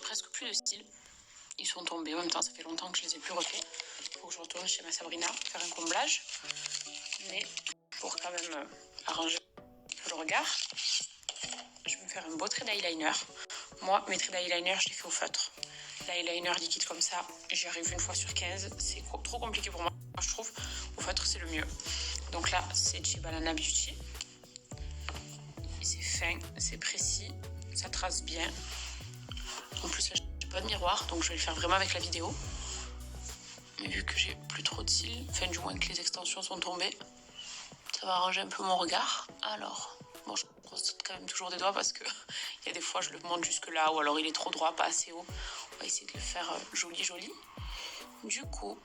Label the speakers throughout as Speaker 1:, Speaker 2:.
Speaker 1: presque plus de cils. Ils sont tombés. En même temps, ça fait longtemps que je les ai plus refaits. Faut que je retourne chez ma Sabrina faire un comblage. Mais pour quand même arranger un peu le regard, je vais me faire un beau trait d'eyeliner. Moi, mes traits d'eyeliner, je les fais au feutre. L'eyeliner liquide comme ça, j'y arrive une fois sur 15. C'est trop compliqué pour moi, je trouve. Au feutre, c'est le mieux. Donc là, c'est de chez Banana Beauty. C'est fin, c'est précis, ça trace bien. En plus, là, j'ai pas de miroir, donc je vais le faire vraiment avec la vidéo. Mais vu que j'ai plus trop de cils, enfin du moins que les extensions sont tombées, ça va arranger un peu mon regard. Alors, bon, je brosse quand même toujours des doigts parce que il y a des fois je le monte jusque là, ou alors il est trop droit, pas assez haut. On va essayer de le faire joli. Du coup,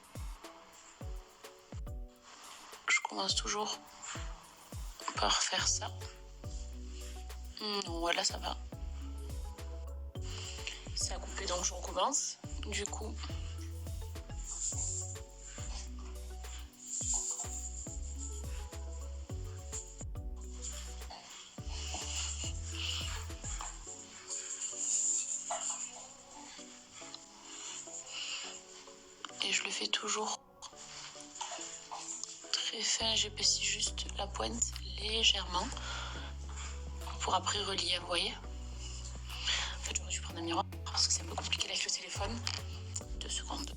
Speaker 1: je commence toujours par faire ça. Non, voilà, ça va. Ça a coupé, donc je recommence. Du coup, et je le fais toujours très fin, j'épaissis juste la pointe légèrement pour après relier, vous voyez. En fait, j'aurais dû prendre un miroir parce que c'est un peu compliqué avec le téléphone. 2 secondes.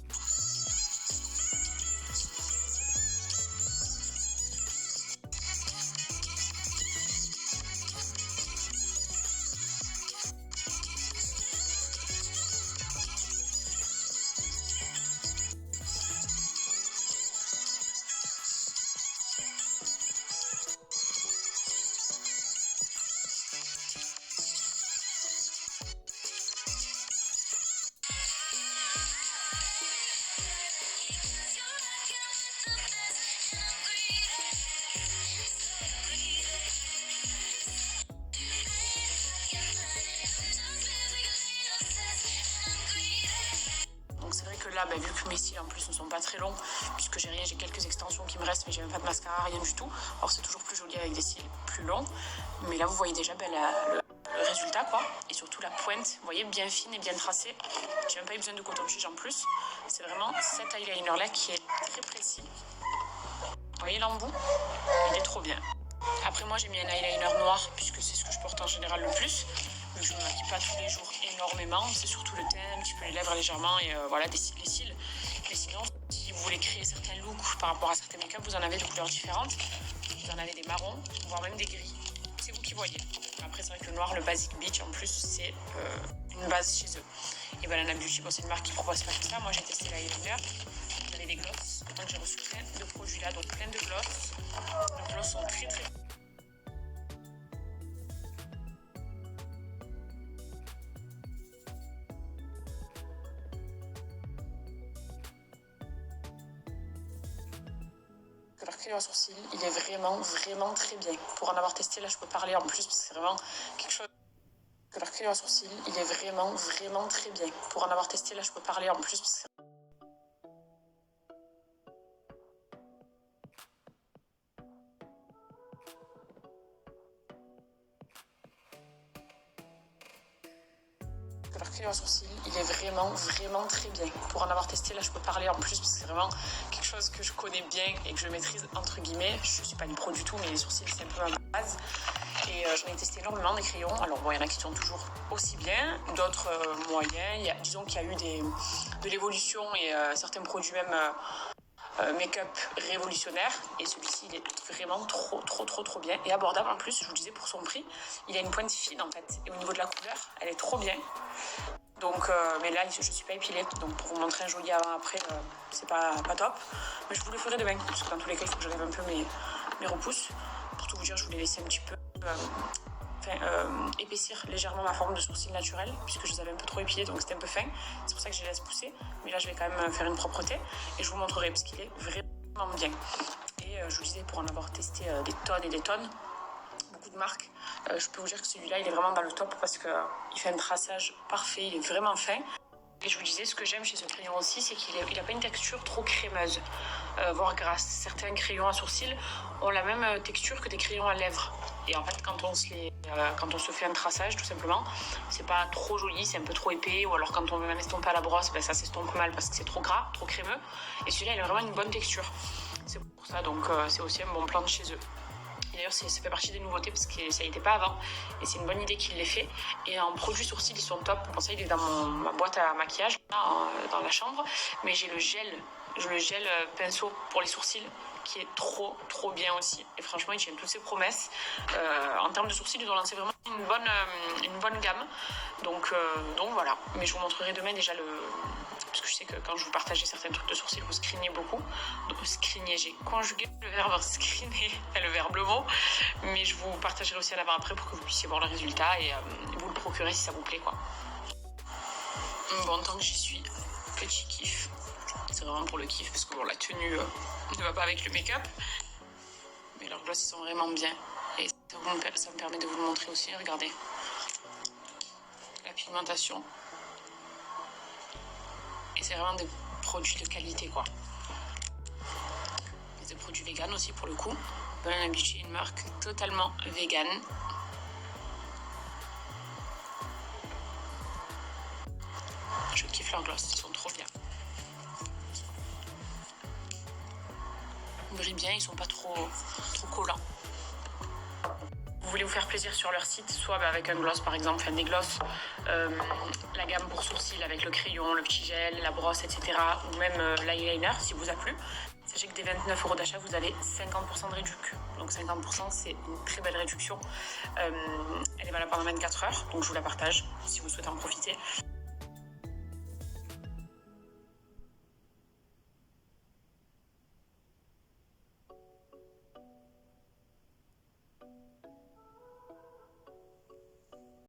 Speaker 1: C'est vrai que là, vu que mes cils en plus ne sont pas très longs, puisque j'ai rien, j'ai quelques extensions qui me restent, mais j'ai même pas de mascara, rien du tout. Alors c'est toujours plus joli avec des cils plus longs. Mais là, vous voyez déjà le résultat, quoi. Et surtout la pointe, vous voyez, bien fine et bien tracée. J'ai même pas eu besoin de coton-tige en plus. C'est vraiment cet eyeliner-là qui est très précis. Vous voyez l'embout? Il est trop bien. Après, moi, j'ai mis un eyeliner noir, puisque c'est ce que je porte en général le plus. Vu que je ne me maquille pas tous les jours énormément, c'est surtout le teint, un petit peu les lèvres légèrement et voilà, les cils. Mais sinon, si vous voulez créer certains looks par rapport à certains make-up, vous en avez de couleurs différentes. Vous en avez des marrons, voire même des gris. C'est vous qui voyez. Après, c'est vrai que le noir, le Basic Beach, en plus, c'est une base chez eux. Et Banana Beauty, bon, c'est une marque qui propose pas que ça. Moi, j'ai testé l'eyeliner. Vous avez des gloss. Donc, j'ai reçu plein de produits là, donc plein de gloss. Les gloss sont très leur crayon à sourcils, il est vraiment très bien. Pour en avoir testé, là je peux parler en plus parce que c'est vraiment quelque chose. Leur crayon à sourcils, il est vraiment très bien. Pour en avoir testé, là je peux parler en plus parce que leur crayon à sourcils, il est vraiment très bien. Pour en avoir testé, là je peux parler en plus parce que c'est vraiment quelque chose que je connais bien et que je maîtrise entre guillemets. Je suis pas une pro du tout, mais les sourcils c'est un peu ma base. Et j'en ai testé énormément des crayons. Alors bon, il y en a qui sont toujours aussi bien, d'autres moyens. Disons qu'il y a eu de l'évolution et certains produits même make-up révolutionnaire. Et celui-ci, il est vraiment trop bien. Et abordable en plus, je vous disais, pour son prix. Il a une pointe fine en fait. Et au niveau de la couleur, elle est trop bien. Donc, mais là, je suis pas épilée. Donc pour vous montrer un joli avant-après, c'est pas top. Mais je vous le ferai demain. Parce que dans tous les cas, il faut que j'enlève un peu mes repousses. Pour tout vous dire, je voulais laisser un petit peu épaissir légèrement ma forme de sourcil naturelle puisque je les avais un peu trop épilés, donc c'était un peu fin. C'est pour ça que je les laisse pousser. Mais là, je vais quand même faire une propreté et je vous montrerai parce qu'il est vraiment bien. Et je vous disais, pour en avoir testé des tonnes et des tonnes, beaucoup de marques, je peux vous dire que celui-là, il est vraiment dans le top parce qu'il fait un traçage parfait, il est vraiment fin. Et je vous disais, ce que j'aime chez ce crayon aussi, c'est qu'il n'a pas une texture trop crémeuse, voire grasse. Certains crayons à sourcils ont la même texture que des crayons à lèvres. Et en fait, quand on se fait un traçage, tout simplement, c'est pas trop joli, c'est un peu trop épais. Ou alors quand on veut même estomper à la brosse, ben ça s'estompe mal parce que c'est trop gras, trop crémeux. Et celui-là, il a vraiment une bonne texture. C'est pour ça, donc c'est aussi un bon plan de chez eux. Et d'ailleurs, ça fait partie des nouveautés parce que ça n'était pas avant. Et c'est une bonne idée qu'il l'ait fait. Et en produits sourcils, ils sont top. Pour ça, il est dans ma boîte à maquillage, là, dans la chambre. Mais j'ai le gel pinceau pour les sourcils qui est trop bien aussi. Et franchement, il tient toutes ses promesses. En termes de sourcils, ils ont lancé vraiment une bonne gamme. Donc voilà. Mais je vous montrerai demain déjà parce que je sais que quand je vous partageais certains trucs de sourcils, vous screenez beaucoup. Donc screenez, j'ai conjugué le verbe screener, le verbe le mot. Mais je vous partagerai aussi à l'avant-après pour que vous puissiez voir le résultat et vous le procurer si ça vous plaît, quoi. Bon, tant que j'y suis, petit kiff. C'est vraiment pour le kiff parce que bon, la tenue ne va pas avec le make-up. Mais leurs glosses sont vraiment bien. Et ça me permet de vous le montrer aussi. Regardez. La pigmentation. Et c'est vraiment des produits de qualité, quoi. Et des produits vegan aussi pour le coup. Burn Beauty, une marque totalement vegan. Je kiffe leurs glosses, ils sont trop bien. Ils brillent bien, ils sont pas trop collants. Vous voulez vous faire plaisir sur leur site, soit avec un gloss par exemple, des glosses, la gamme pour sourcils avec le crayon, le petit gel, la brosse, etc. Ou même l'eyeliner si vous a plu. Sachez que des 29 € d'achat, vous avez 50% de réduction. Donc 50%, c'est une très belle réduction. Elle est valable pendant 24 heures, donc je vous la partage si vous souhaitez en profiter.